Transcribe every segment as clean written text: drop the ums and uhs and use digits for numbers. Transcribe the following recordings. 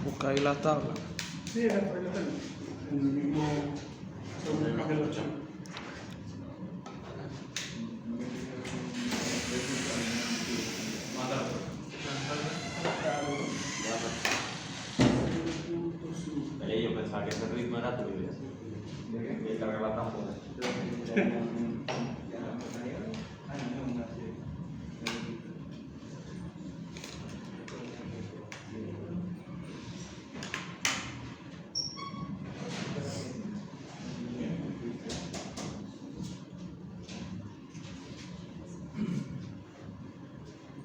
Busca ahí la tabla. Sí, la tengo. En el mismo. Sobre el café de los chamos. Yo pensaba que ese ritmo era tuyo. Que cargaba tan fuerte.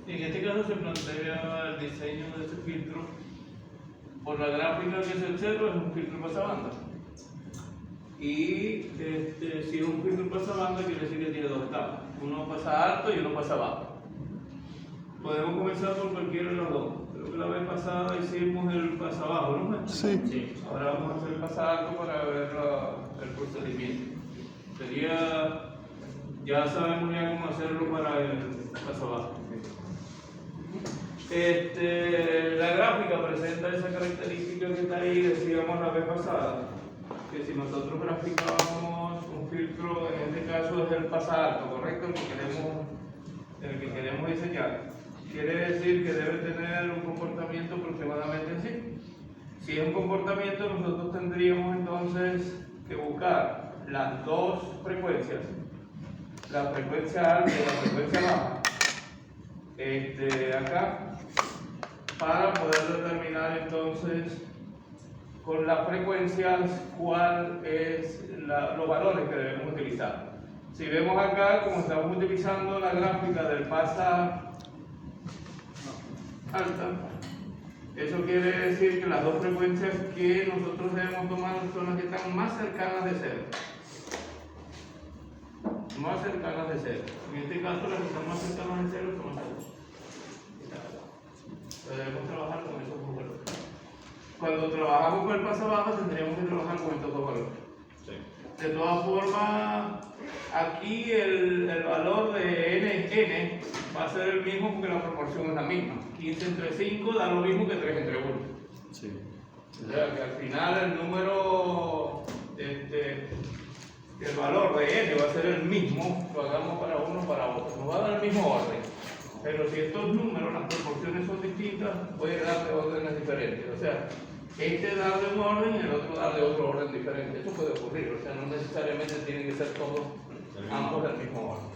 En este caso se plantea el diseño de ese filtro. Por la gráfica que se observa es un filtro pasabanda. Y si es un filtro pasabanda quiere decir que tiene dos etapas. Uno pasa alto y uno pasa bajo. Podemos comenzar por cualquiera de los dos. Creo que la vez pasada hicimos el pasa abajo, ¿no? Sí. Ahora vamos a hacer el pasa alto para ver el procedimiento. Ya sabemos ya cómo hacerlo para el pasa abajo. La gráfica presenta esa característica que está ahí, decíamos la vez pasada, que si nosotros graficábamos un filtro, en este caso es el pasa alto, ¿correcto? El que queremos diseñar. Quiere decir que debe tener un comportamiento aproximadamente así. Si es un comportamiento, nosotros tendríamos entonces que buscar las dos frecuencias, la frecuencia alta y la frecuencia baja, acá, para poder determinar entonces con las frecuencias cuál es los valores que debemos utilizar. Si vemos acá, como estamos utilizando la gráfica del pasa alta, eso quiere decir que las dos frecuencias que nosotros debemos tomar son las que están más cercanas de cero. Más cercanas de cero. En este caso, las que están más cercanas de cero son las dos. Debemos trabajar con esos dos valores. Cuando trabajamos con el pasa baja, tendríamos que trabajar con estos dos valores. De todas formas, aquí el valor de n va a ser el mismo porque la proporción es la misma. 15 entre 5 da lo mismo que 3 entre 1. Sí. O sea que al final el número, el valor de n va a ser el mismo, lo hagamos para uno o para otro. Nos va a dar el mismo orden. Pero si estos números, las proporciones son distintas, puede dar de órdenes diferentes. O sea, da de un orden y el otro da de otro orden diferente. Eso puede ocurrir, o sea, no necesariamente tienen que ser todos ambos del mismo orden.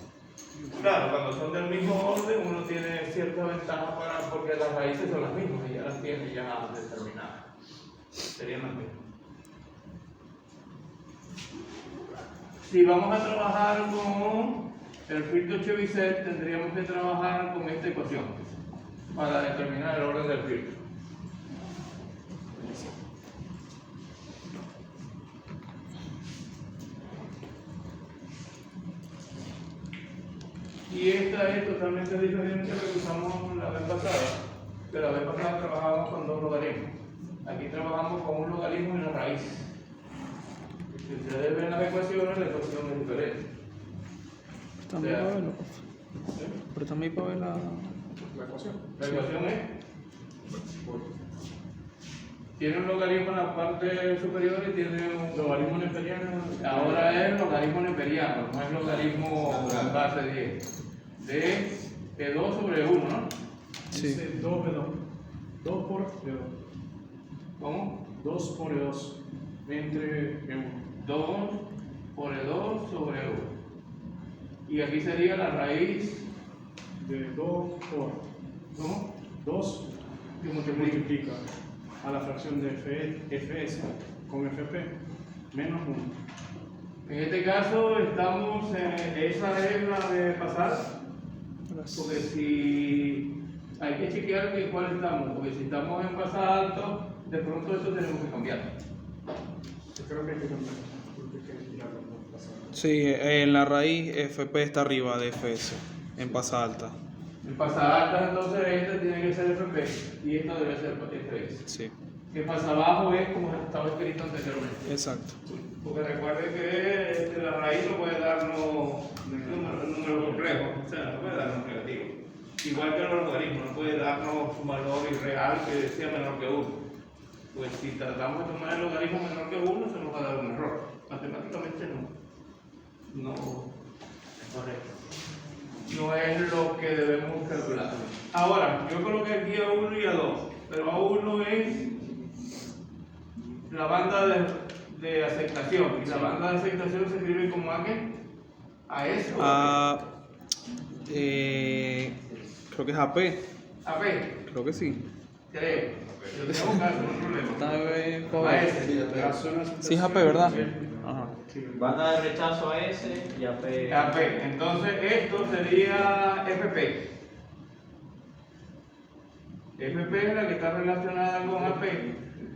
Claro, cuando son del mismo orden, uno tiene cierta ventaja porque las raíces son las mismas y ya las tiene ya determinadas. Serían las mismas. Si vamos a trabajar con el filtro Chebyshev, tendríamos que trabajar con esta ecuación para determinar el orden del filtro. Y esta es totalmente diferente a lo que usamos la vez pasada. Que la vez pasada trabajábamos con dos logaritmos. Aquí trabajamos con un logaritmo y una raíz. Si ustedes ven las ecuaciones, la ecuación es diferente. También para verlo. ¿Sí? Pero también para ver la ecuación. La ecuación es, tiene un logaritmo en la parte superior y tiene un logaritmo neperiano. Ahora es logaritmo neperiano, no es logaritmo base 10. De 2 sobre 1, ¿no? Sí. Dice 2 por E2. ¿Cómo? 2 por E2 entre E1. 2 por E2 sobre 1. Y aquí sería la raíz De 2 por ¿cómo? 2 que multiplica a la fracción de Fs con Fp menos 1. En este caso estamos, esa es la de pasar, porque si hay que chequear en cuál estamos, porque si estamos en pasar alto, de pronto eso tenemos que cambiar. Yo creo que hay que cambiar, porque hay que tirarlo por pasar. Sí, en la raíz FP está arriba de FS, en pasa alta. En pasar alta entonces este tiene que ser FP y esto debe ser FS. Sí, Que pasa abajo es como estaba escrito anteriormente. exacto. Porque recuerde que la raíz no puede darnos un número complejo, o sea, no puede darnos negativo. igual que el logaritmo, no puede darnos un valor irreal que sea menor que 1. Pues si tratamos de tomar el logaritmo menor que 1, se nos va a dar un error. Matemáticamente no es lo que debemos calcular. Ahora, yo coloqué aquí a 1 y a 2, pero a 1 es la banda de aceptación, y la banda de aceptación se escribe como a qué? A eso. Creo que es AP. A B, Creo que sí. creo. Yo tengo un caso, no hay problema. A S. La zona Sí es AP, ¿verdad? Ajá. Banda de rechazo a S y a P. A P. Entonces esto sería FP. FP es la que está relacionada con AP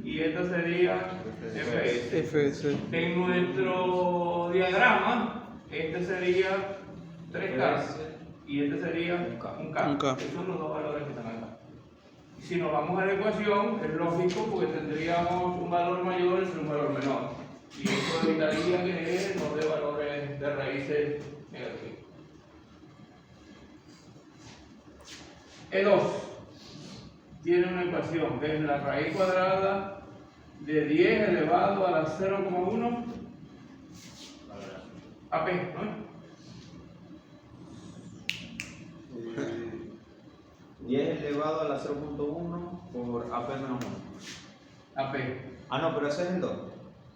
y esta sería FS. FS. En nuestro diagrama, este sería 3K y este sería un K. Un K. Esos son los dos valores que están acá. Si nos vamos a la ecuación, es lógico porque tendríamos un valor mayor entre un valor menor. Y eso evitaría que nos dé valores de raíces negativos. E2 tiene una ecuación que es la raíz cuadrada de 10 elevado a la 0,1 AP, ¿no? 10 elevado a la 0.1 por AP menos 1. AP. Ah, no, pero ese es el 2.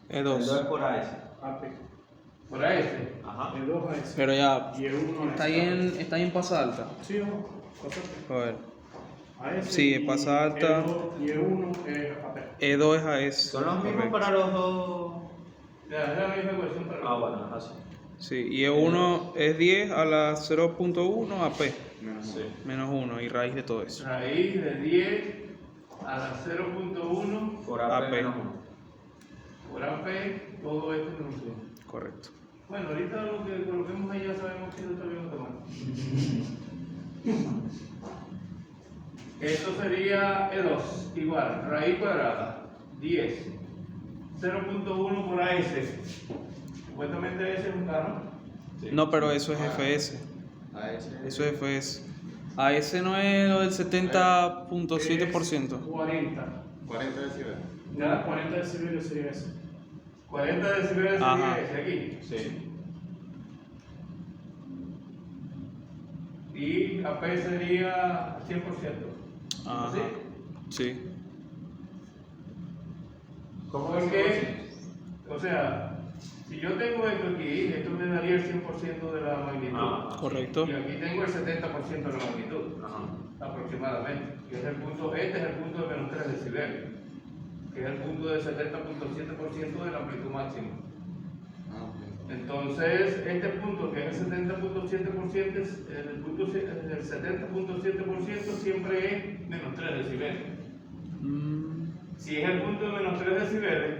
El 2 es E2. por AS. AP. Por AS. Ajá. El 2 a S. Pero ya, Y el 1 está ahí en pasa alta. Sí, no. A ver. A S. Sí, y pasa alta. el 2 y el 1 es AP. E2 es AS. Son los mismos Correcto. para los dos. Ya, es la misma ecuación para Ah, bueno, así. Sí, y E1 es 10 a la 0.1 AP. Sí. Menos 1 y raíz de todo eso. raíz de 10 a la 0.1 Por AP AP. menos 1. por AP, todo esto es menos 1. Correcto. Bueno, ahorita lo que coloquemos ahí ya sabemos que eso está bien automático. Esto sería E2, igual, raíz cuadrada, 10, 0.1 por AS. Supuestamente ese es un K, ¿no? No, pero eso es FS. Eso es FS. AS no es lo del 70.7%. 40. 40 decibeles. Ya, 40 decibeles sería ese. 40 decibeles Ajá. sería ese aquí. Sí. Y AP sería 100%. Ajá. ¿Sí? Sí. ¿Cómo es Porque, o sea, si yo tengo esto aquí, esto me daría el 100% de la magnitud. Ah, Correcto. Y aquí tengo el 70% de la magnitud, Ajá. aproximadamente. Y es el punto, este es el punto de menos 3 decibeles, que es el punto del 70.7% de la amplitud máxima. Entonces, este punto, que es el 70.7%, el punto del 70.7% siempre es menos 3 decibeles. Mm, Si es el punto de menos 3 decibeles,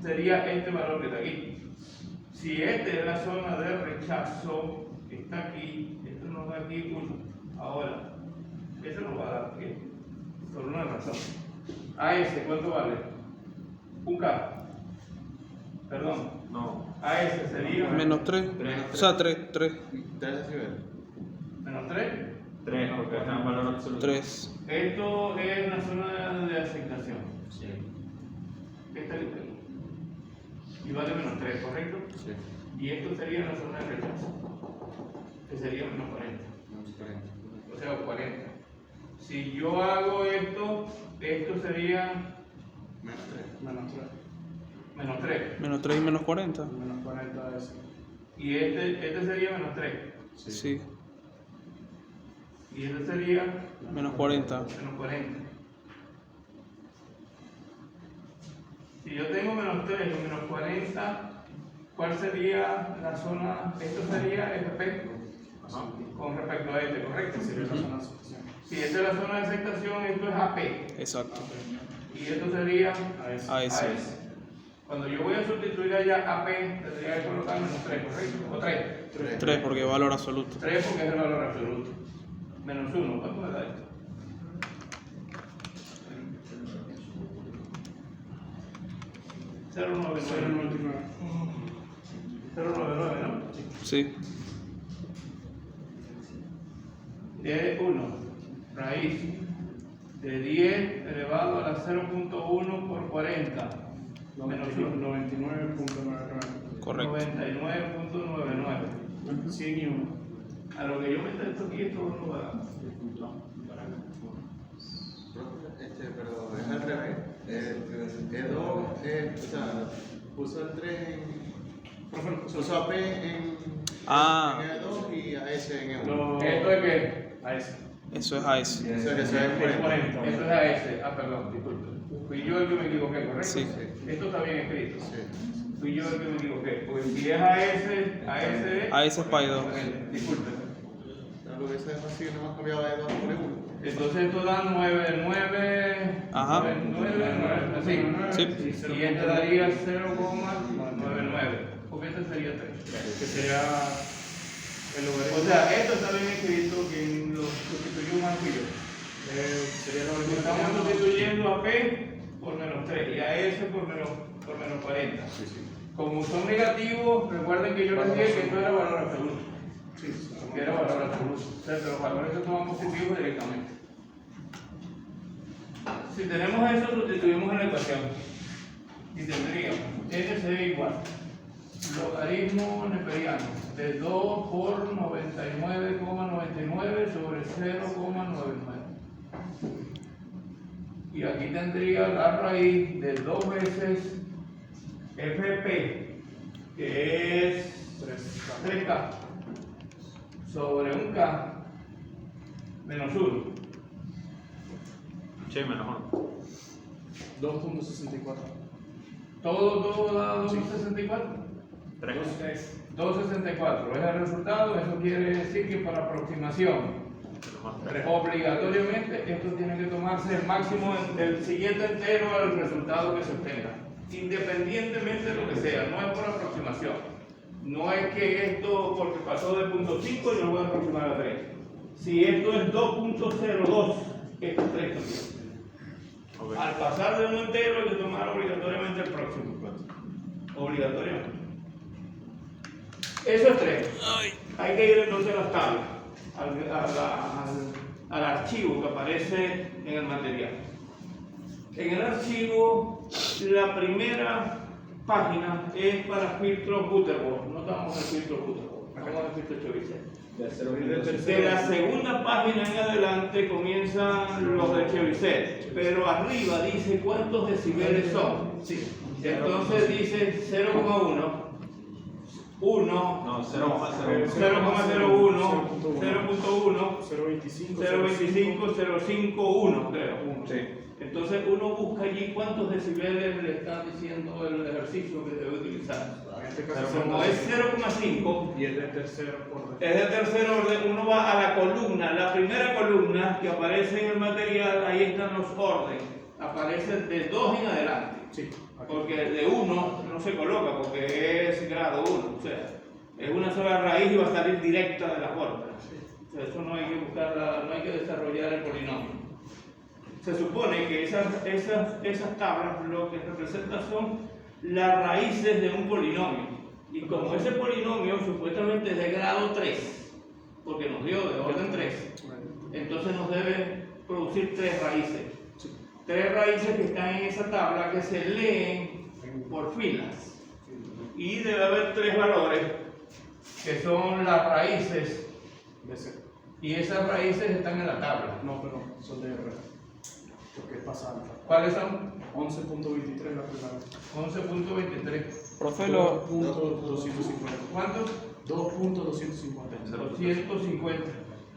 sería este valor que está aquí. Si este es la zona de rechazo, que está aquí, esto nos da aquí 1. Ahora, eso nos va a dar ¿qué? Por una razón. AS, ¿cuánto vale? Un K. Perdón. No. AS sería menos 3. O sea, 3. 3 decibeles. menos 3. 3, porque está en valor absoluto. 3. Esto es la zona de aceptación. Sí. Esta lista aquí. Y vale menos 3, ¿correcto? Sí. Y esto sería la zona de rechazo, que sería menos 40. Menos 40. O sea, 40. Si yo hago esto, esto sería Menos 3. Menos 3. menos 3. Menos 3 y menos 40. Menos 40 ese. Y este sería menos 3. Sí. Y este sería Menos 40. menos 40. Si yo tengo menos 3 y menos 40, ¿cuál sería la zona? Esto sería FP Ajá. con respecto a este, ¿correcto? Sería la zona de aceptación. Si esta es la zona de aceptación, esto es AP. Exacto. Y esto sería AS. AS. AS. Cuando yo voy a sustituir allá AP, tendría que colocar menos 3, ¿correcto? O 3. 3 porque valor absoluto. 3 porque es el valor absoluto. Menos 1, ¿cuánto me da esto? Cero 0,99. 99. 0,99, ¿no? Sí. de 1, raíz de 10 elevado a la 0.1 por 40, menos 1. 99.99. Correcto. 99.99. 100 y 1. A lo que yo meto esto aquí, esto no va. Pero es al revés. E2, o sea, puso el 3 en. Puso a P en Ah. en E2 y a S en E1. ¿Esto es qué? A ese. Eso es AS. Eso es 40. Esto es AS. Ah, perdón, disculpe. Fui yo el que me equivoqué, ¿correcto? Sí. Esto está bien escrito. Sí. Fui yo el que me equivoqué. Porque si es AS, AS es Pi 2. Disculpe. Lo que sea así, no hemos cambiado de 2 por 1. Entonces esto da 9, Ajá. 9, así. Sí. Y este daría 0,99. Porque este sería 3. Que sería el logaritmo. O sea, esto está bien escrito, quien lo sustituyó más que yo. Sería el logaritmo. Estamos sustituyendo a P por menos 3 y a S por menos 40. Sí, sí. Como son negativos, recuerden que yo les dije que esto era valor absoluto. Sí, sí. Que era valor absoluto. O sea, que los valores se toman positivos directamente. Si tenemos eso, sustituimos en la ecuación. Y tendríamos NC igual logaritmo neperiano de 2 por 99,99 sobre 0,99. Y aquí tendría la raíz de 2 veces FP, que es 3K, sobre un K menos 1. Che, menos 1. 2.64. Todo da 264. 264 es el resultado. Eso quiere decir que para aproximación, obligatoriamente, esto tiene que tomarse el máximo del siguiente entero al resultado que se obtenga, independientemente de lo que sea. No es por aproximación. No es que esto, porque pasó de 0.5, yo lo voy a aproximar a 3. Si esto es 2.02, esto es 3 también. Al pasar de un entero hay que tomar obligatoriamente el próximo. Obligatoriamente. Eso es 3. Hay que ir entonces a las tablas, al archivo que aparece en el material. En el archivo, la primera página es para filtro Butterworth. No estamos en filtro Butterworth, estamos en filtro Chebyshev. De la segunda página en adelante comienzan los de Chebyshev, pero arriba dice cuántos decibeles son. Entonces dice 0,1, 1, No, 0,01. 0,01, 0.1, 0.25, 0.25, 0.51, creo. Sí. Entonces uno busca allí cuántos decibeles le está diciendo el ejercicio que debe utilizar. En este caso Como es 0,5, y es de tercer orden. es de tercer orden, uno va a la columna, la primera columna que aparece en el material, ahí están los órdenes. Aparecen de 2 en adelante. Sí. Porque de 1 no se coloca, porque es grado 1, o sea, es una sola raíz y va a salir directa de la fórmula. O sea, eso no hay que buscarla, no hay que desarrollar el polinomio. Se supone que esas tablas lo que representan son las raíces de un polinomio. Y como ese polinomio supuestamente es de grado 3, porque nos dio de orden 3, entonces nos debe producir 3 raíces. 3 raíces que están en esa tabla que se leen por filas. Y debe haber 3 valores que son las raíces. De C. Y esas raíces están en la tabla. No, pero son de R. Porque es pasada. ¿Cuáles son? 11.23 la primera. 11.23. Profe, lo, 2.250. ¿Cuántos? 2.250. 250.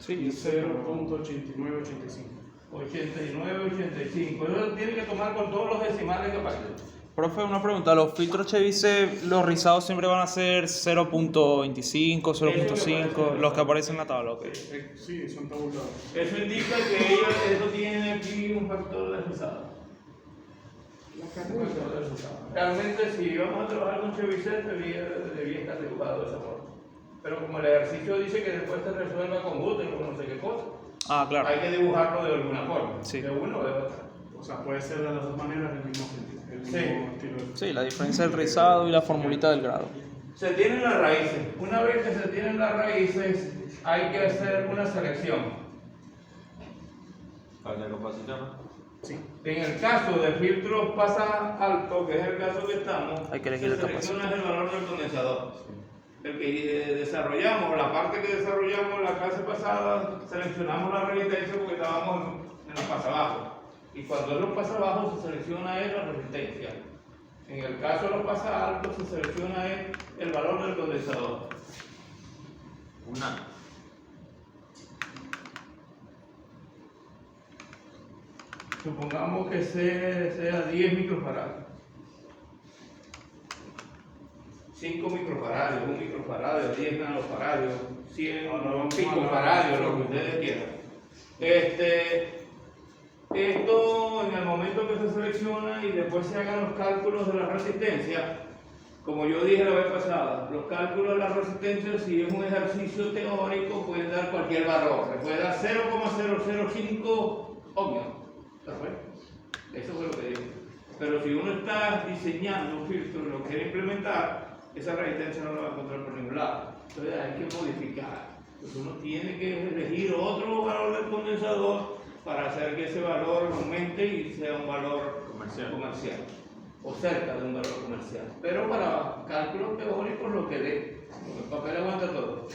Y sí, 0.8985. 89, 85. Eso tiene que tomar con todos los decimales que aparecen. profe, una pregunta. ¿Los filtros Chebyshev, los rizados siempre van a ser 0.25, 0.5, los que aparecen en la tabla? Ok. Sí, son tabulados. Eso indica que eso tiene aquí un factor de rizado. Realmente, si vamos a trabajar con Chebyshev, debía estar dibujado de esa forma. Pero como el ejercicio dice que después se resuelva con Butterworth o no sé qué cosa, Claro. hay que dibujarlo de alguna forma, Sí. de una o de otra. O sea, puede ser de las dos maneras el mismo sentido. El mismo Sí. estilo. Sí, la diferencia del rizado y la formulita del grado. Se tienen las raíces. Una vez que se tienen las raíces, hay que hacer una selección. Falta de capacidad, ¿no? Sí. En el caso de filtros pasa alto, que es el caso que estamos, Hay que elegir se el selecciona el valor del condensador. El que desarrollamos, la parte que desarrollamos la clase pasada, seleccionamos la resistencia porque estábamos en los pasabajo. Y cuando es los pasabajo se selecciona es la resistencia. En el caso de los pasaltos se selecciona es el valor del condensador. Una. Supongamos que sea 10 microfarads. 5 microfaradios, 1 microfaradio, 10 nanofaradios, 100 picofaradios, lo que ustedes quieran. Esto en el momento que se selecciona y después se hagan los cálculos de la resistencia, como yo dije la vez pasada, los cálculos de la resistencia, si es un ejercicio teórico, pueden dar cualquier valor, le puede dar 0,005 ohmios. Eso fue lo que dije. Pero si uno está diseñando un filtro y lo quiere implementar, esa resistencia no la va a encontrar por ningún lado. Entonces hay que modificar. Entonces uno tiene que elegir otro valor del condensador para hacer que ese valor aumente y sea un valor comercial o cerca de un valor comercial. Pero para cálculos teóricos lo que dé. El papel aguanta todo.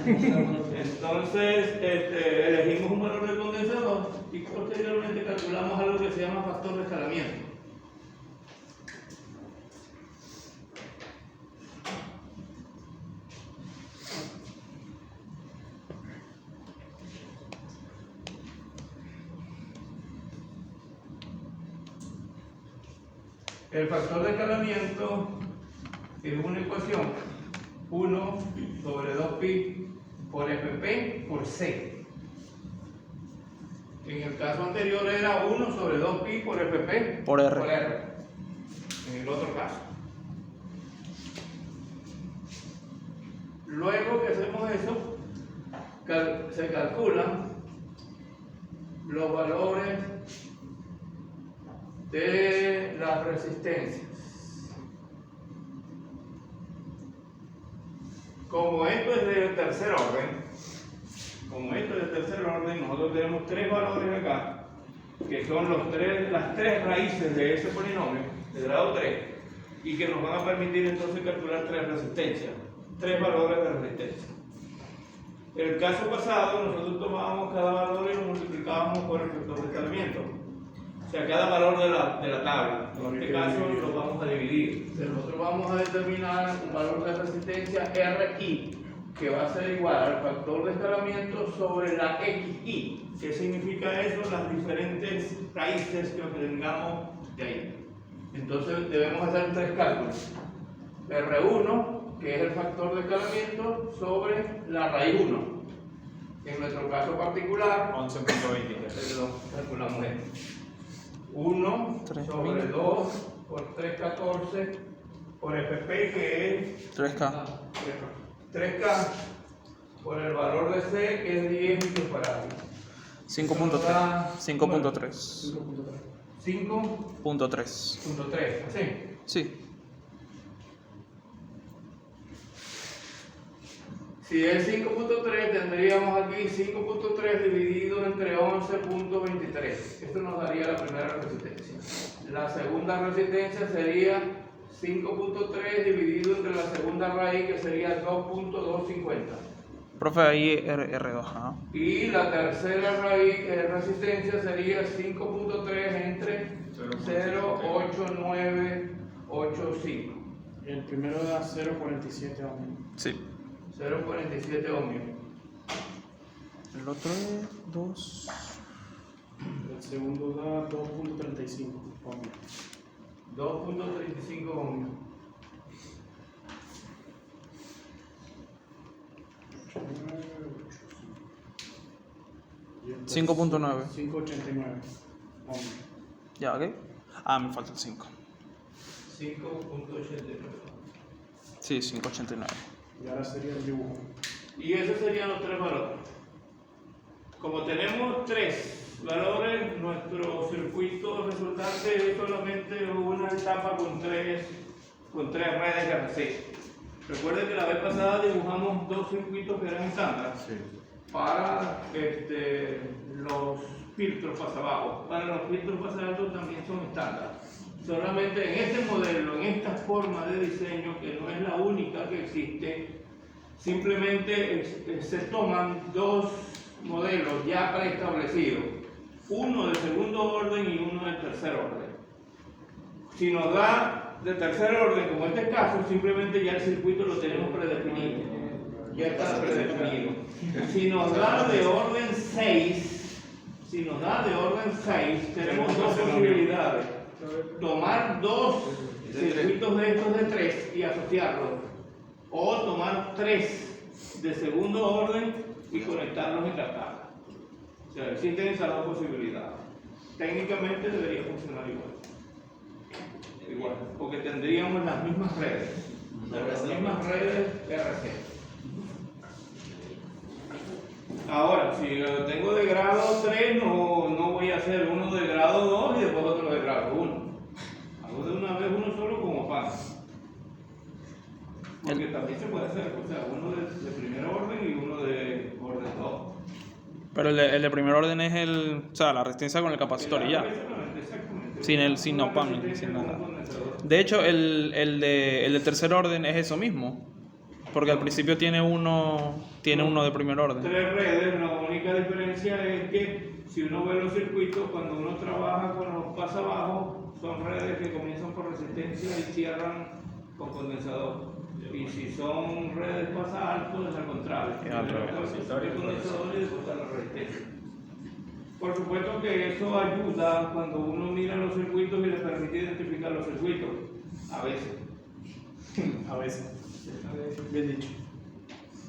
Entonces elegimos un valor del condensador y posteriormente calculamos algo que se llama factor de escalamiento. El factor de escalamiento es una ecuación 1 sobre 2pi por FP por C. En el caso anterior era 1 sobre 2pi por FP Por R. En el otro caso. Luego que hacemos eso, se calculan los valores de las resistencias. Como esto es de tercer orden, nosotros tenemos tres valores acá, que son las tres raíces de ese polinomio, de grado 3, y que nos van a permitir entonces calcular tres resistencias, tres valores de resistencia. En el caso pasado, nosotros tomábamos cada valor y lo multiplicábamos por el factor de escalamiento. O sea, cada valor de la tabla. En este caso lo vamos a dividir. Nosotros vamos a determinar un valor de resistencia RI, que va a ser igual al factor de escalamiento sobre la XI. ¿Qué significa eso? Las diferentes raíces que obtengamos de ahí. Entonces debemos hacer tres cálculos. R1, que es el factor de escalamiento, sobre la raíz 1. En nuestro caso particular, 11.23. calculamos esto. 1 sobre 2 por 314 por FP, que es 3K. 3K por el valor de C, que es 10 microfarados. 5.3. 5.3. 5.3, 5.3. ¿así? Sí. Si es 5.3, tendríamos aquí 5.3 dividido entre 11.23. Esto nos daría la primera resistencia. La segunda resistencia sería 5.3 dividido entre la segunda raíz, que sería 2.250. Profe, ahí R2. Ajá. Y la tercera raíz, resistencia sería 5.3 entre 0.8985. El primero da 0.47 ohmios. Sí. 0.47 ohmios. El otro es 2. El segundo da 2.35 ohmios. 2.35 ohmios. 5.9. 5.89 ohmios. Ya, ok. Ah, me falta el 5. 5.89. Sí, 5.89. Y ahora sería el dibujo. Y esos serían los tres valores. Como tenemos tres valores, nuestro circuito resultante es solamente una etapa con tres redes RC. Recuerden que la vez pasada dibujamos dos circuitos que eran estándar para los filtros pasabajo. Para los filtros pasabajo también son estándar. Solamente en este modelo, en esta forma de diseño, que no es la única que existe, simplemente se toman dos modelos ya preestablecidos, uno de segundo orden y uno de tercer orden. Si nos da de tercer orden, como en este caso, simplemente ya el circuito lo tenemos predefinido, ya está predefinido. Si nos da de orden 6, tenemos dos posibilidades: tomar dos circuitos de estos de 3 y asociarlos, o tomar 3 de segundo orden y conectarlos en cascada. O sea, existen esas dos posibilidades. Técnicamente debería funcionar igual, porque tendríamos las mismas redes, RC. Ahora, si lo tengo de grado 3, no voy a hacer uno de grado 2 y después otro de grado 1. Hago de una vez uno solo como pan. Porque también se puede hacer, o sea, uno de primer orden y uno de orden 2. Pero el de primer orden es la resistencia con el capacitor y ya. Exactamente. Sin no pan, sin nada. De hecho, el de tercer orden es eso mismo. Porque al principio tiene uno de primer orden. 3 redes, la única diferencia es que si uno ve los circuitos, cuando uno trabaja con los pasabajos, son redes que comienzan por resistencia y cierran con condensador. Y si son redes pasa alto, es al contrario. Es al revés. El condensador y después está la resistencia. Por supuesto que eso ayuda cuando uno mira los circuitos y le permite identificar los circuitos. A veces. Bien dicho.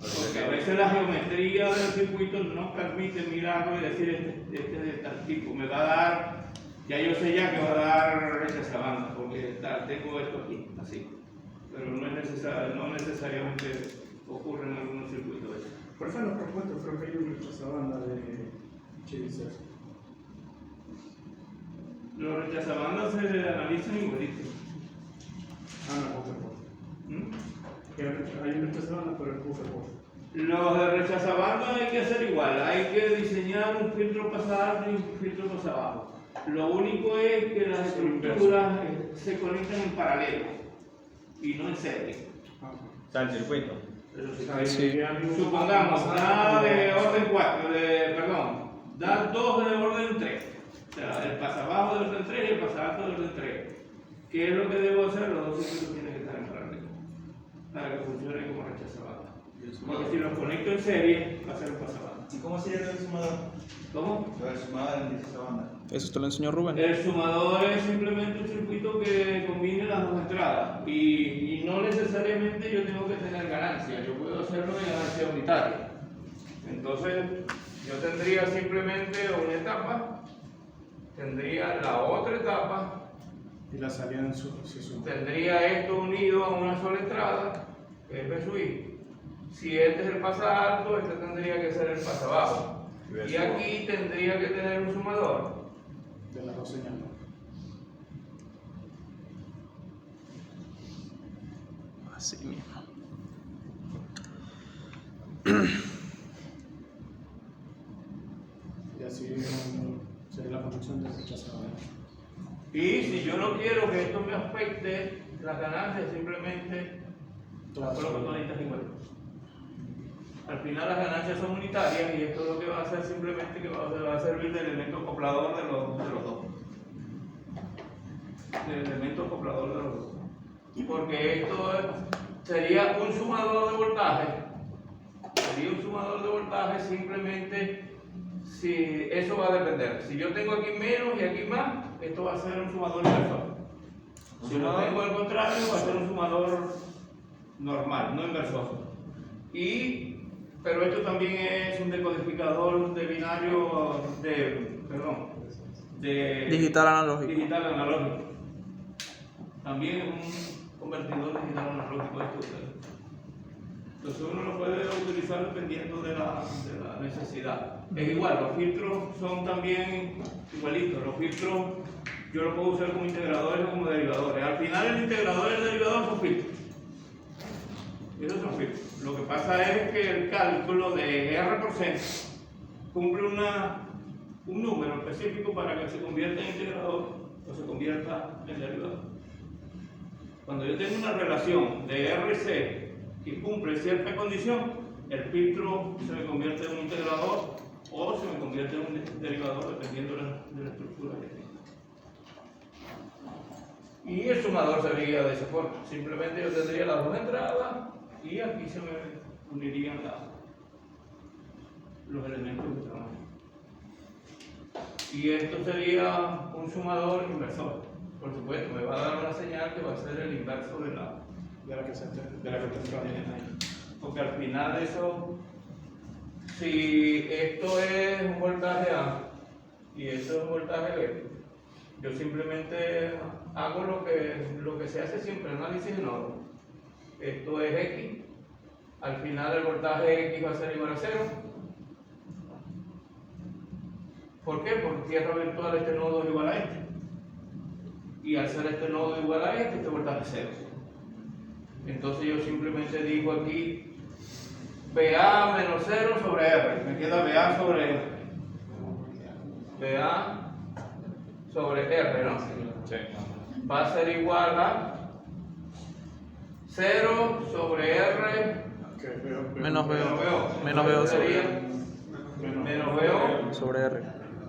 Porque a veces la geometría del circuito no permite mirarlo y decir este es de tal tipo. Me va a dar, ya yo sé ya que va a dar rechazabanda, porque tengo esto aquí, así. Pero no es necesario, no necesariamente ocurre en algunos circuitos. Por eso en los propuestos creo que hay un rechazabanda de Chevysers. Los rechazabandas se analizan igualitos. No, Bufferport. Hay un rechazabanda, pero es Bufferport. Los de rechazabanda hay que hacer igual, hay que diseñar un filtro pasado y un filtro pasabajo. Lo único es que las estructuras se conectan en paralelo y no en serie. O sea, el circuito. Sí. Supongamos, da de orden 4, da 2 de orden 3. O sea, el pasabajo de orden 3 y el pasabajo de orden 3. ¿Qué es lo que debo hacer? Los dos circuitos tienen que estar en paralelo para que funcione como rechazabanda. Porque si los conecto en serie, va a ser un pasabanda. ¿Y cómo sería el sumador? ¿Cómo? El sumador en rechazabanda. Eso te lo enseñó Rubén. El sumador es simplemente un circuito que combine las dos entradas y no necesariamente yo tengo que tener ganancia, yo puedo hacerlo de ganancia unitaria. Entonces yo tendría simplemente una etapa, tendría la otra etapa, Y la salida se suma. tendría esto unido a una sola entrada, que es B sub I. Si este es el pasa alto, este tendría que ser el pasa bajo. Y aquí tendría que tener un sumador. De las dos señales. Así mismo. Y así sería la construcción del rechazabanda. Y si yo no quiero que esto me afecte las ganancias, simplemente las coloco toditas iguales. Al final las ganancias son unitarias y esto lo que va a hacer simplemente que va a servir de elemento acoplador de los dos. De elemento acoplador de los dos. Porque esto sería un sumador de voltaje. Sería un sumador de voltaje simplemente si eso va a depender. Si yo tengo aquí menos y aquí más, esto va a ser un sumador inversor. Si lo tengo al contrario, va a ser un sumador normal, no inversor. Pero esto también es un decodificador de binario Digital analógico. Digital analógico. También es un convertidor digital analógico esto. Entonces uno lo puede utilizar dependiendo de la necesidad. Es igual, los filtros son también igualitos. Los filtros yo los puedo usar como integradores o como derivadores. Al final el integrador y el derivador son filtros. Esos son filtros. Lo que pasa es que el cálculo de R por C cumple un número específico para que se convierta en integrador o se convierta en derivador. Cuando yo tengo una relación de RC que cumple cierta condición, el filtro se me convierte en un integrador o se me convierte en un derivador dependiendo de la estructura que tenga. Y el sumador sería de esa forma. Simplemente yo tendría las dos entradas y aquí se me unirían los elementos que trabajan. Y esto sería un sumador inversor. Por supuesto, me va a dar una señal que va a ser el inverso de la que está entrando. Porque al final eso, si esto es un voltaje A y esto es un voltaje B, yo simplemente hago lo que se hace siempre, análisis de nodo. Esto es X, al final el voltaje X va a ser igual a 0. ¿Por qué? Porque tierra virtual este nodo es igual a este. Y al ser este nodo igual a este voltaje es 0. Entonces yo simplemente digo aquí BA menos 0 sobre R. Me queda BA sobre R. BA sobre R, ¿no? Sí. Va a ser igual a 0 sobre R Menos menos BO. BO. Menos BO sobre Sería R. menos BO Sobre R.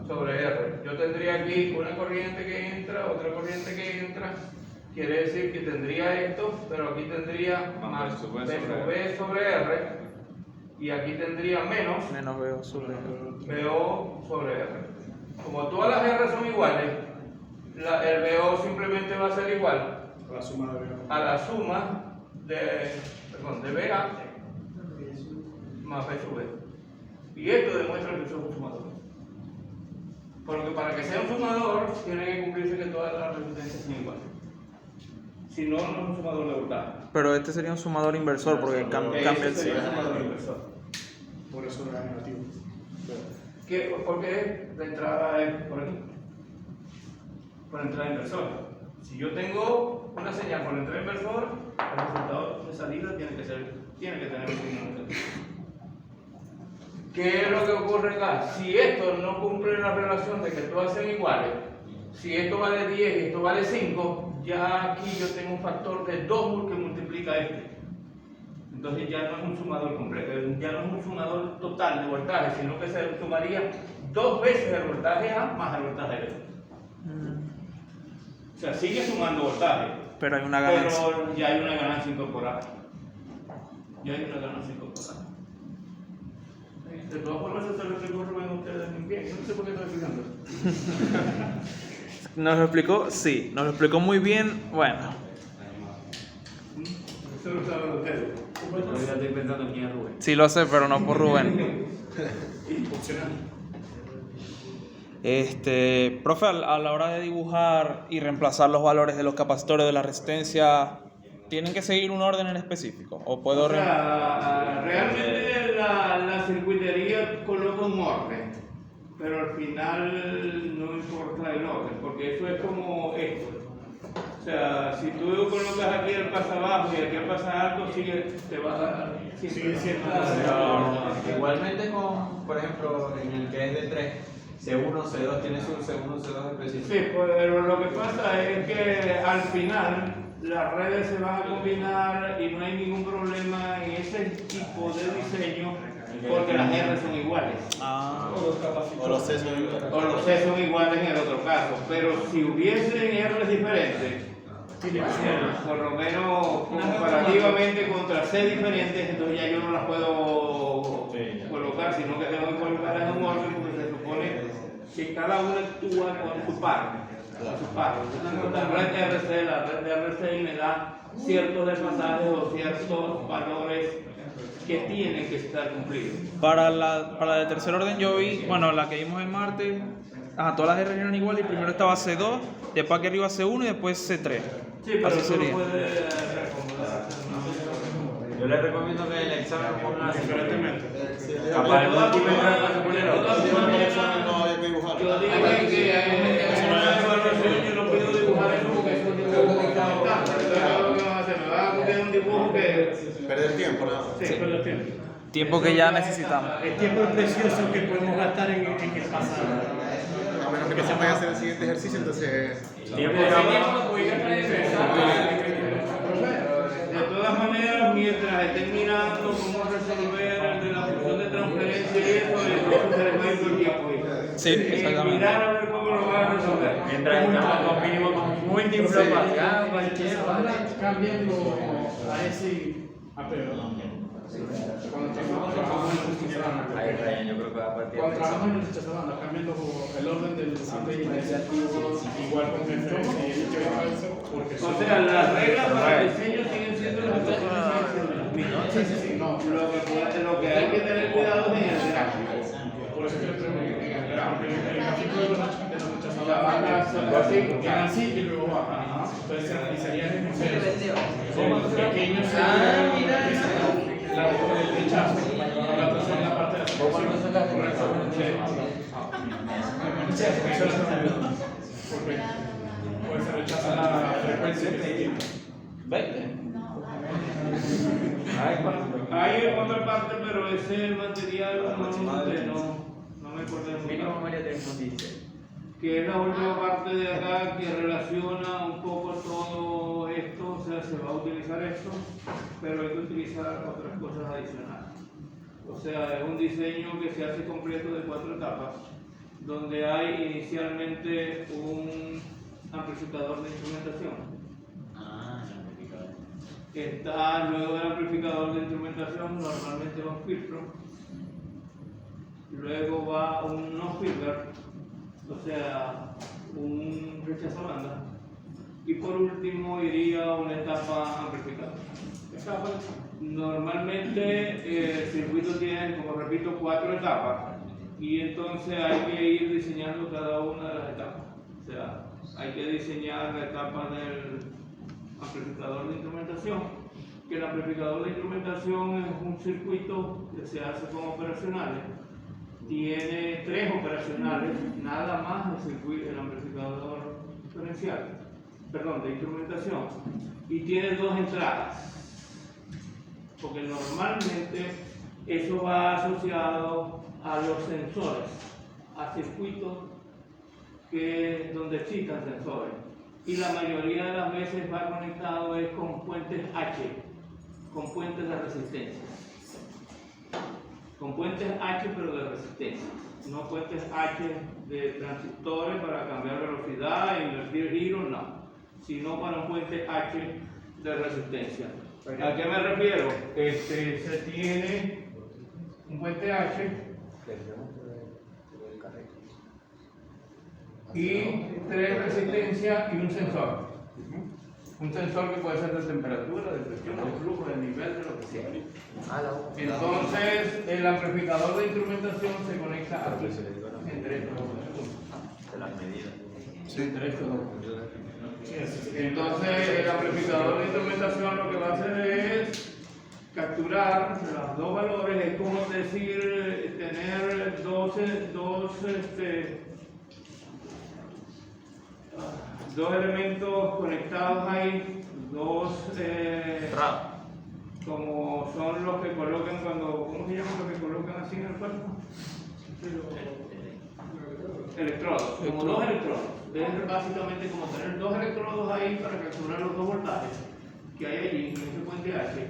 sobre R. Yo tendría aquí una corriente que entra, otra corriente que entra. Quiere decir que tendría esto, pero aquí tendría más B sobre R. Y aquí tendría menos Menos BO sobre R. BO sobre R. Como todas las R son iguales, el BO simplemente va a ser igual La suma de B. a la suma de BA más B sub B. Y esto demuestra que eso es un sumador. Porque para que sea un sumador, tiene que cumplirse que todas las resistencias sean iguales. Si no, no es un sumador de voltaje. Pero este sería un sumador inversor porque cambia el Ese sería signo. un sumador inversor. Por eso era negativo. Porque la entrada es por aquí. Por entrada inversora. Si yo tengo una señal por entrada inversora, el resultado de salida tiene que tener un signo negativo. ¿Qué es lo que ocurre acá? Si esto no cumple la relación de que todas sean iguales, si esto vale 10 y esto vale 5, ya aquí yo tengo un factor de 2 que multiplica este. Entonces ya no es un sumador completo, ya no es un sumador total de voltaje, sino que se sumaría 2 veces el voltaje A más el voltaje B. O sea, sigue sumando voltaje, Pero hay una ganancia. pero ya hay una ganancia incorporada. Ya hay una ganancia incorporada. De todas formas, eso se lo explico Rubén a ustedes muy bien. Yo no sé por qué estoy explicando. ¿Nos lo explicó? Sí, nos lo explicó muy bien. Bueno, Eso lo saben ustedes. Yo ya estoy pensando quién es Rubén. sí lo sé, pero no por Rubén. Opcional. Profe, a la hora de dibujar y reemplazar los valores de los capacitores de la resistencia, ¿tienen que seguir un orden en específico? ¿O puedo O sea, realmente la circuitería coloca un orden, pero al final no importa el orden, porque eso es como esto. O sea, si tú colocas aquí el pasabajo y aquí el pasalto, te va a dar siempre cierta... Igualmente con, por ejemplo, en el que es de 3, C1, C2 tiene su C1, C2 específico. Sí, pero lo que pasa es que al final las redes se van a combinar y no hay ningún problema en ese tipo de diseño porque las R son iguales. O los C son iguales. O los C son iguales en el otro caso, pero si hubiesen R diferentes, por lo menos comparativamente contra C diferentes, entonces ya yo no las puedo colocar, sino que tengo que colocarlas en un orden porque se supone que cada una actúa con su par. La red de RC me da ciertos desfasajes o ciertos valores que tienen que estar cumplidos. Para la de tercer orden yo vi, bueno, la que vimos en Marte, todas las R eran iguales y primero estaba C2, después aquí arriba C1 y después C3. Sí, pero Así eso sería. lo puede recomendar. Yo les recomiendo que el examen ponga Diferentemente. capaz de multiplicar para poner otro. No había que dibujar. Yo digo que en una evaluación yo no puedo dibujar eso porque es un dibujo que está aumentando. Entonces, lo que van a hacer, me van a copiar un dibujo que... Perder tiempo, nada más. Sí, perder tiempo. Tiempo que ya necesitamos. El tiempo es precioso que podemos gastar en el pasado. A menos que no se vaya a hacer el siguiente ejercicio, entonces. Tiempo De que vamos. todas maneras, mientras estén mirando cómo resolver el de la función de transferencia y eso se les va a ir todo el tiempo. Sí, exactamente. Mirar a ver cómo lo van a resolver. Mientras estamos con mínimo con múltiplos para acá, cualquier. Cambiando a ese a Pedro. Cuando trabajamos en el sistema. Ahí Ryan, yo creo que va a partir. Cuando trabajamos en el sistema, cambiando el orden del API igual con el porque O sea, las reglas para el diseño siguen siendo las que sí, no, lo que hay que tener cuidado es en el gráfico. por eso que le pregunto, porque el gráfico de los Las bandas viene así y luego baja. Entonces, y sería pequeño el rechazo, la otra sería la parte de la selección. Porque pues se rechaza la frecuencia que se tiene. 20. Hay otra parte, pero ese material no me acuerdo Mínimo mucho. memoria de noticia. Que es la última parte de acá que relaciona un poco todo esto, o sea, se va a utilizar esto, pero hay que utilizar otras cosas adicionales. O sea, es un diseño que se hace completo de 4 etapas, donde hay inicialmente un amplificador de instrumentación. Está luego del amplificador de instrumentación, normalmente va un filtro, luego va un no filter, o sea, un rechazabanda, y por último iría una etapa amplificadora. Normalmente el circuito tiene, como repito, 4 etapas, y entonces hay que ir diseñando cada una de las etapas. O sea, hay que diseñar la etapa del amplificador de instrumentación, que el amplificador de instrumentación es un circuito que se hace con operacionales. Tiene 3 operacionales, nada más el amplificador diferencial, de instrumentación, y tiene 2 entradas, porque normalmente eso va asociado a los sensores, a circuitos donde existan sensores, y la mayoría de las veces va conectado es con puentes H, con puentes de resistencia. Con puentes H pero de resistencia, no puentes H de transistores para cambiar velocidad, invertir giros, no, sino para un puente H de resistencia. ¿A qué me refiero? Se tiene un puente H y 3 resistencias y un sensor. Un sensor que puede ser de temperatura, de presión, de flujo, de nivel, de lo que sea. Entonces, el amplificador de instrumentación se conecta aquí, entre estos dos puntos. De las medidas. Entre estos dos puntos. Entonces, el amplificador de instrumentación lo que va a hacer es capturar los 2 valores, es como decir, tener dos elementos conectados ahí, como son los que colocan ¿cómo se llama los que colocan así en el cuerpo? Electrodos, como 2 electrodos. Es básicamente como tener 2 electrodos ahí para capturar los 2 voltajes que hay allí en ese puente H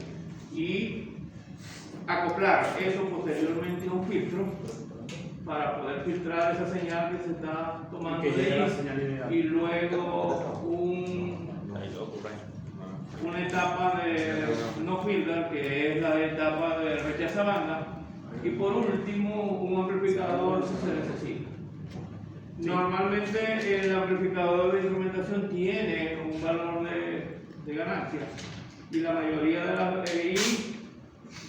y acoplar eso posteriormente a un filtro para poder filtrar esa señal que se está tomando de ahí, y luego una etapa de no filter, que es la etapa de rechazabanda, y por último un amplificador si se necesita. Normalmente el amplificador de instrumentación tiene un valor de ganancia, y la mayoría de las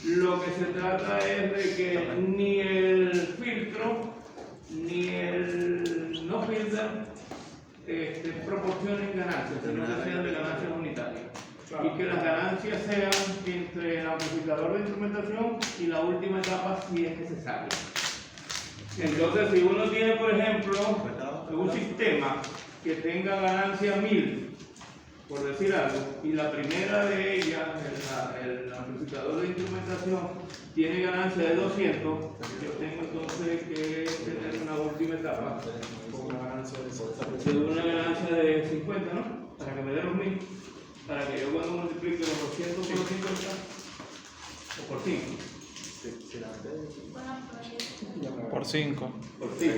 lo que se trata es de que ni el filtro ni el no filter proporcionen ganancias, sino que sean de ganancias unitarias. Y que las ganancias sean entre el amplificador de instrumentación y la última etapa si es necesario. Entonces, si uno tiene, por ejemplo, un sistema que tenga ganancia 1000, por decir algo, y la primera de ellas, el amplificador de instrumentación, tiene ganancia de 200, yo tengo entonces que tener una última etapa Con una ganancia de de una ganancia de 50, ¿no? Para que me dé los 1000, para que yo cuando multiplique los 200 por 50, o por 5. Por 5. Por 5,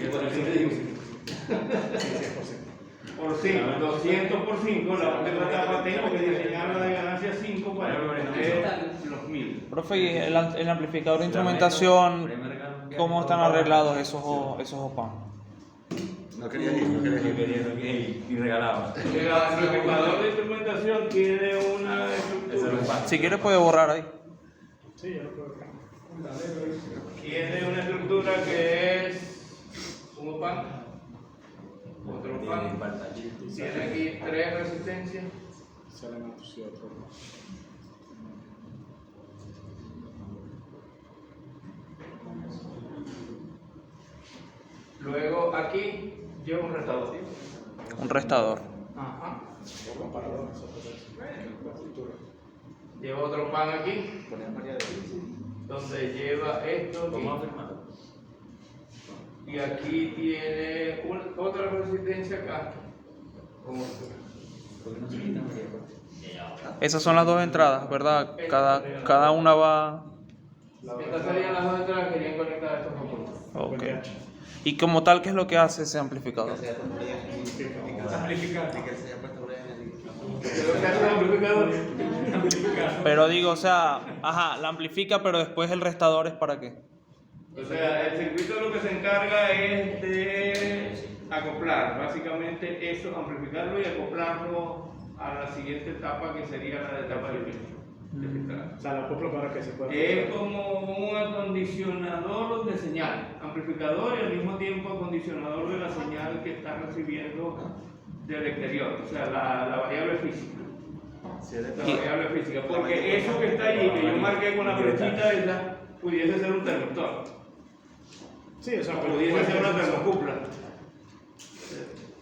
por 5, 200 por 5, la última etapa tengo que diseñarla de ganancia 5 para obtener los 1000. Profe, ¿y el amplificador de instrumentación, cómo están arreglados esos OPAM? No quería ir, no quería Yo ir. quería ir y regalaba. El amplificador de instrumentación tiene una estructura. Si quieres puede borrar ahí. Sí, ya lo puedo ver. Tiene una estructura que es un OPAM, otro OPAM. Tiene aquí 3 resistencias. Sale más tu otro. Luego aquí lleva un restador. Un restador. Ajá. O comparador, eso la estructura. Lleva otro pan aquí, Poner María de donde lleva esto ¿Cómo aquí. afirmado? Y aquí tiene otra resistencia acá. ¿Por qué no se quita María? Esas son las dos entradas, ¿verdad? Cada una va... Estas serían las dos entradas que querían conectar estos dos puntos. Ok. Y como tal, ¿qué es lo que hace ese amplificador? que se haya puesto por ahí. Amplificar. Que se haya puesto por ahí. Pero ¿qué hace el amplificador? Pero digo, o sea, ajá, la amplifica, pero después el restador es para qué. O sea, el circuito lo que se encarga es de acoplar, básicamente eso, amplificarlo y acoplarlo a la siguiente etapa que sería la etapa de filtrar. O sea, lo acoplo para que se pueda. Es como un acondicionador de señal, amplificador y al mismo tiempo acondicionador de la señal que está recibiendo del exterior, o sea, la variable física. La variable física, porque eso que está allí, que yo marqué con la flechita esa, pudiese ser un termistor, Sí, o sea, pudiese ser una termocupla.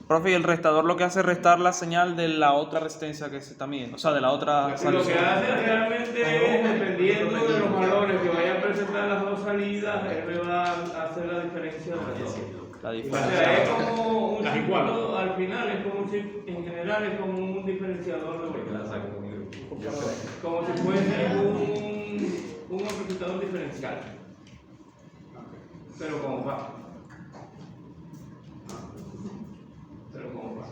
Profe, y el restador lo que hace es restar la señal de la otra resistencia que se está midiendo, o sea, de la otra Lo que salida. hace realmente es, dependiendo de los valores que vayan a presentar las dos salidas, él me va a hacer la diferencia de las dos. La O diferencia. sea, es como un Las circuito, igual. al final es como en general es como un diferenciador de Porque la voltaje. saco conmigo. Como si fuese un amplificador diferencial. Pero como va. Pero como va.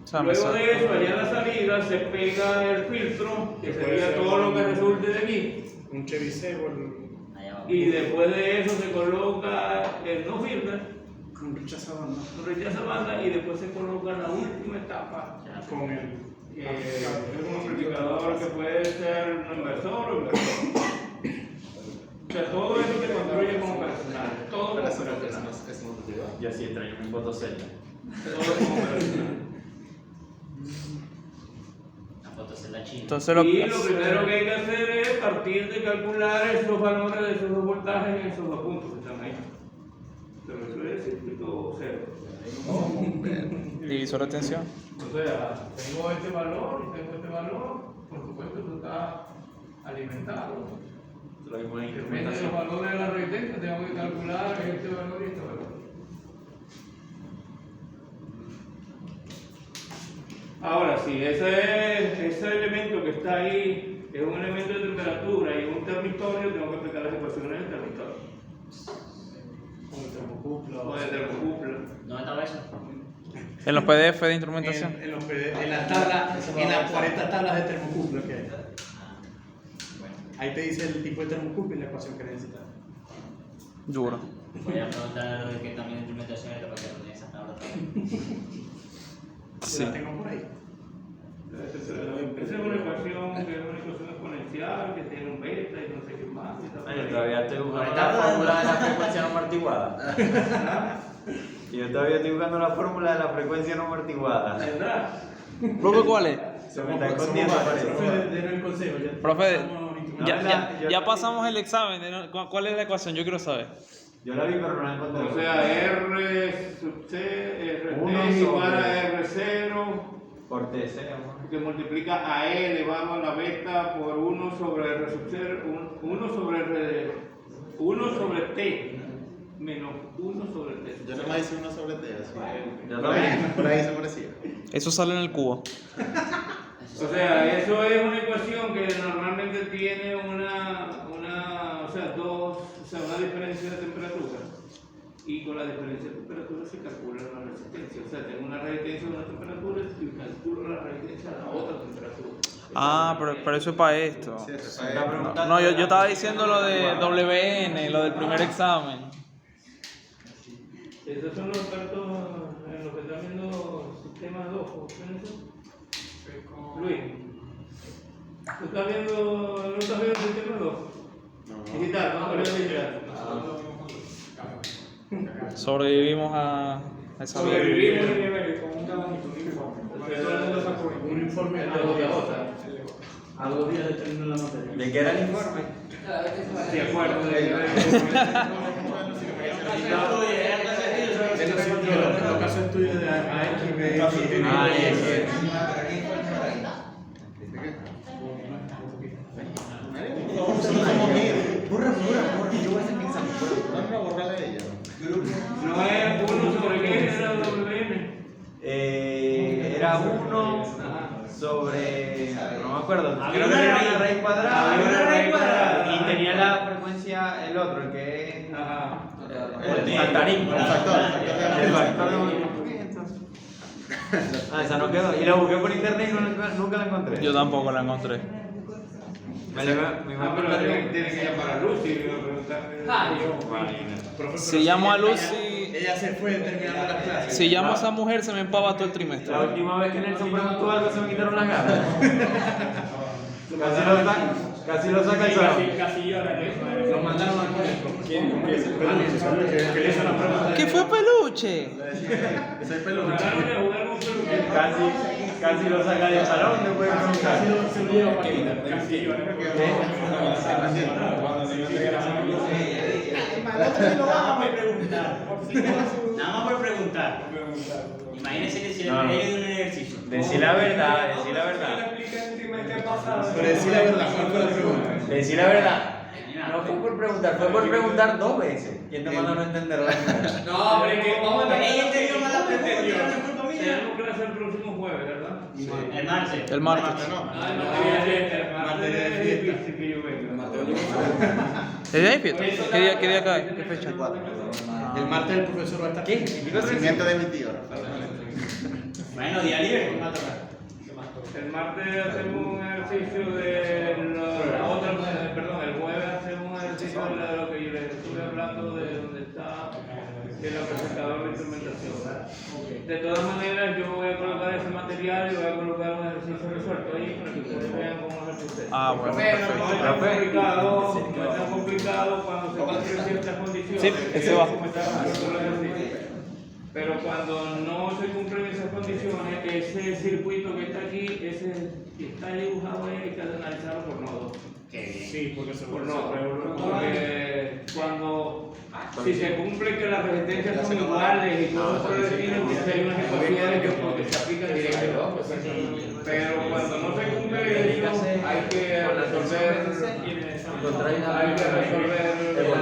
O sea, me Luego sale- de eso, allá en la salida se pega el filtro, que sería todo lo que resulte de aquí. Un Chevy Sable, Y después de eso se coloca el no filter, un rechazador, un rechaza banda, y después se coloca la última etapa. con el. Es un amplificador que puede ser un inversor o inversor. O sea, todo eso se construye como personal. Todo como personal. Yo así extraño mi fotocelda. Todo como personal. La fotocelda china. Entonces lo Y que lo primero que hay que hacer es partir de calcular esos valores de esos dos voltajes en esos dos puntos que están ahí. Pero eso es circuito cero. divisor de tensión. O sea, tengo este valor y tengo este valor, por supuesto esto está alimentado. Lo mismo en Depende de los instrumentación. valores de la resistencia, tengo que calcular este valor y este valor. Ahora, si ese elemento que está ahí es un elemento de temperatura y un termistorio, tengo que aplicar las ecuaciones del termistorio. Con el termocupla. O de termocupla. ¿Dónde estaba eso? En los PDF de instrumentación. En las tablas, en las 40 tablas de termocupla que hay. Bueno, Ahí te dice el tipo de termocupla y la ecuación que necesitas. Duro. voy a preguntar de qué también instrumentación es para que lo tengas ahora también. Sí. La tengo por ahí. Esa es una ecuación que es una ecuación exponencial, que tiene un beta y no sé qué más. Y tal. Yo todavía estoy buscando la fórmula de la frecuencia no amortiguada. Yo todavía estoy buscando la fórmula de la frecuencia no amortiguada. ¿Verdad? Profe, ¿cuál es? Se me está escondiendo, parece. Denos el consejo. Ya Profe, pasamos instrumentación. ya pasamos el examen. ¿Cuál es la ecuación? Yo quiero saber. Yo la vi, pero no la encontré. O sea, R sub C, RT Uno igual sobre- a R0 Por TC, amor. que multiplica a e elevado a la beta por 1 sobre reducir 1 sobre t menos 1 sobre t. Yo nomás hice 1 sobre T, así. Yo Por ahí, también. por ahí se parecía. Eso sale en el cubo. O sea, eso es una ecuación que normalmente tiene una diferencia de temperatura. Y con la diferencia de temperatura se calcula la resistencia. O sea, tengo una resistencia de una temperatura y calculo la resistencia de la otra temperatura. Ah, pero eso es para esto. Sí, eso es Está para preguntando. No, yo estaba diciendo lo de WN, lo del primer examen. Esos son los expertos en lo que están viendo sistema 2. ¿Cómo se llama eso? Luis. ¿Tú estás viendo, no estás viendo el sistema 2? Digital, vamos a ver digital. Sobrevivimos a esa vida. Sobrevivimos en nivel con un bonito uniforme. Porque todo el mundo sacó un informe El de JJ. a 2 días de término de la materia. ¿De qué era el informe? De acuerdo. Los casos de estudio de AX, B, Ah, yes. No es 1 sobre qué, era WN. Era 1 sobre. No me acuerdo. Había Creo que una era raíz. una raíz cuadrada. Había una raíz cuadrada. Y tenía la frecuencia, el otro, el que es. Ajá. El saltarín. El factor El factor de. Ah, esa no quedó. Y la busqué por internet y nunca la encontré. Yo tampoco la encontré. Mi Ah, pero tiene que llamar a Lucy y preguntarle. Si llamo a Lucy, Ella se fue terminando las clases. si llamo a esa mujer se me empava todo el trimestre. La última vez que Nelson preguntó algo se me quitaron las ganas. Casi lo saca el salón. Casi llora eso. Lo mandaron a ¿quién es el peluche? Que le hizo la pregunta. ¿Qué fue peluche? Es el peluche. Casi lo saca del salón, después de preguntar. Se lo lleva Paquita. Casi llora. Nada más por preguntar. Imagínense que si le No. pegué de un ejercicio. Decí la verdad, decí la verdad. Pero decir la verdad, ¿cuál fue la pregunta? Decí la verdad. No fue por preguntar, fue por preguntar 2 veces. ¿Quién te mandó a no entender la No, pero es que vamos a Ella entendió mal la pregunta, no es culpa mía. Tenemos clase el próximo jueves, ¿verdad? El martes. El martes. Ah, el martes es difícil que yo venga. ¿El día de fiesta? ¿Qué día cae? ¿Qué fecha? El martes el profesor va a estar aquí. Nacimiento de mi tío. Bueno, día libre, ¿cómo va a tocar? El martes hacemos un ejercicio de la otra, perdón, el jueves hacemos un ejercicio de lo que yo les estuve hablando de donde está el presentador de instrumentación. De todas maneras, yo voy a colocar ese material y voy a colocar un ejercicio resuelto ahí para que ustedes vean cómo es el proceso. Ah, bueno, No es tan perfecto. complicado, no es tan complicado cuando se cumplen ciertas condiciones. Sí, ese va. Como está haciendo el ejercicio. Pero cuando no se cumplen esas condiciones, ese circuito que está aquí, ese que está dibujado ahí, hay que analizarlo por nodos. Sí, porque se Por vuelve nodos. Porque cuando, si se cumple que las resistencias son iguales y todo se define, pues hay unas ecuaciones que se aplican directamente. Pero cuando no se cumple eso, hay que resolver en la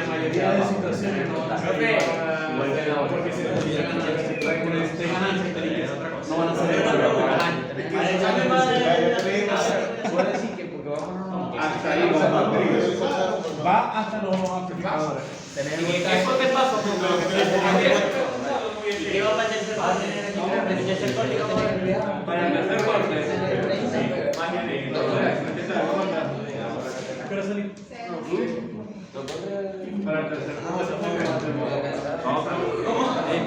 mayoría de situaciones porque se no van a ser hasta ahí Va hasta los amplificadores. ¿Qué fue que pasó? ¿Qué va para el tercer corte? ¿El tercer corte que vamos a ver? para el tercer corte. ¿Pero salir? Para el tercer corte.